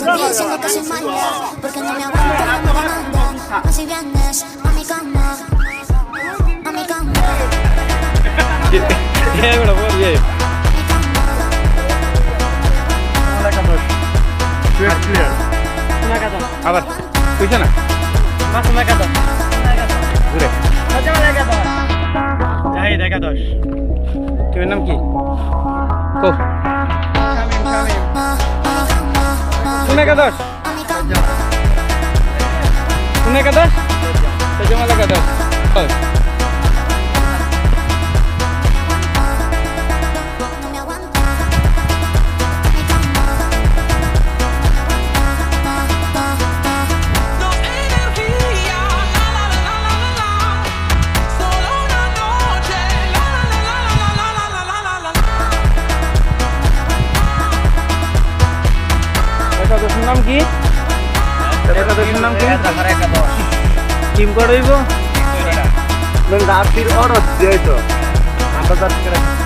seguir diciendo que soy mala, porque no me aguanto, me demandan. Así vienes a mi cama, a mi cama. Bro, বল গে আবার কইছ না ঘুরে তোমার নাম কি ও কোন একাদশ কোন একাদশ তেজমাল একাদশ একাদশের নাম কি একাদশের নাম কি team করইব Nang dapir orot dia itu. Apa tadi kira?